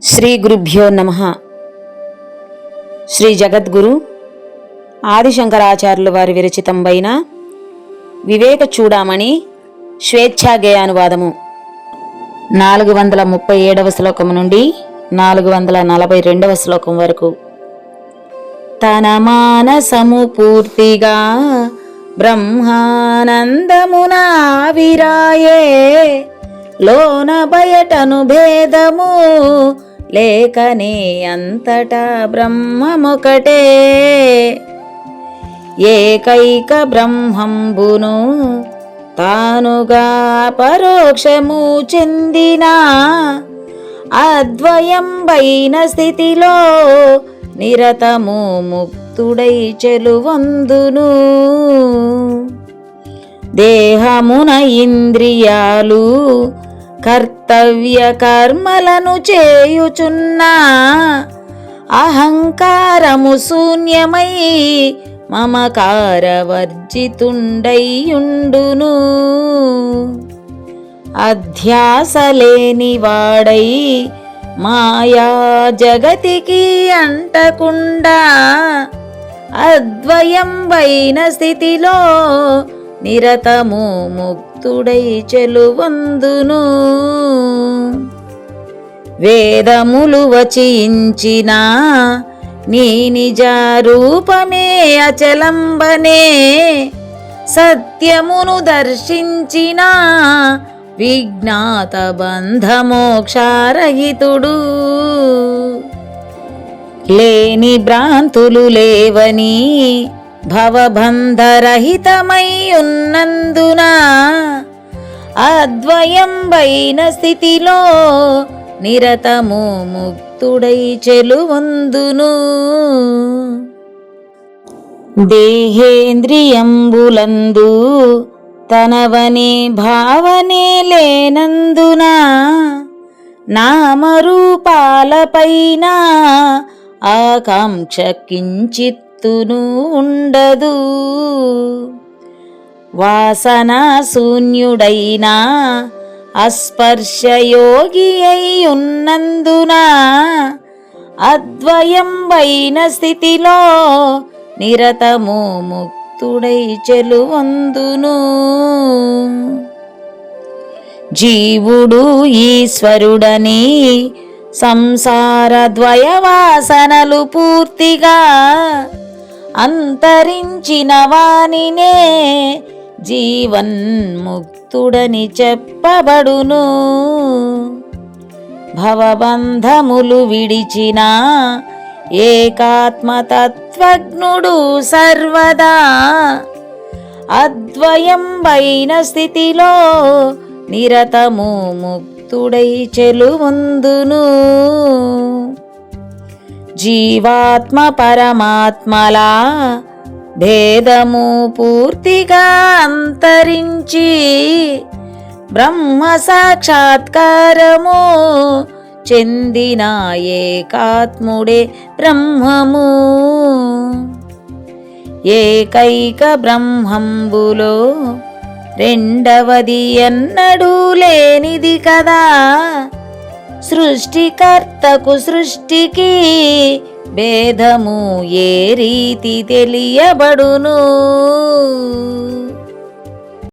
శ్రీ గురుభ్యో నమః. శ్రీ జగద్గురు ఆదిశంకరాచార్యుల వారి విరచితంబైన వివేక చూడామణి స్వేచ్ఛాగేయానువాదము 437వ శ్లోకము నుండి 442వ శ్లోకం వరకు. తన మానసము పూర్తిగా బ్రహ్మానందమున ఆవిరాయే, లోన బయటను భేదము లేకనే అంతటా బ్రహ్మమొకటే. ఏకైక బ్రహ్మంబును తానుగా పరోక్షము చెందిన అద్వయంబైన స్థితిలో నిరతము ముక్తుడై చెలువందును. దేహమున ఇంద్రియాలు కర్తవ్య కర్మలను చేయుచున్నా అహంకారము శూన్యమై మమకారవర్జితుండైయుండును. అధ్యాస లేని వాడై మాయా జగతికి అంటకుండా అద్వయంబైన స్థితిలో నిరతము ముక్తుడై చెలువందును. వేదములు వచించిన నీ నిజ రూపమే అచలంబనే, సత్యమును దర్శించిన విజ్ఞాత బంధమోక్షారహితుడు. లేని భ్రాంతులు లేవని భవబంధరహితమై ఉన్నందున అద్వయంబైన స్థితిలో నిరతము ముక్తుడై చెలువందును. దేహేంద్రియంబులందు తనవనే భావనే లేనందున నామరూపాలపైన ఆకాంక్ష కించిత్తును ఉండదు. వాసనా శూన్యుడైన అస్పర్శయోగి అయి ఉన్నందున అద్వయంబైన స్థితిలో నిరతము ముక్తుడై చెలువందును. జీవుడు ఈశ్వరుడని సంసార ద్వయవాసనలు పూర్తిగా అంతరించిన వానినే జీవన్ముక్తుడని చెప్పబడును. భవబంధములు విడిచిన ఏకాత్మతత్వజ్ఞుడు సర్వదా అద్వయంబైన స్థితిలో నిరతము ముక్తుడై చెలువందును. జీవాత్మ పరమాత్మలా భేదము పూర్తిగా అంతరించి బ్రహ్మ సాక్షాత్కారము చెందిన ఏకాత్ముడే బ్రహ్మము. ఏకైక బ్రహ్మంబులో రెండవది ఎన్నడూ లేనిది కదా. సృష్టికర్తకు సృష్టికి భేదము ఏ రీతి తెలియబడును.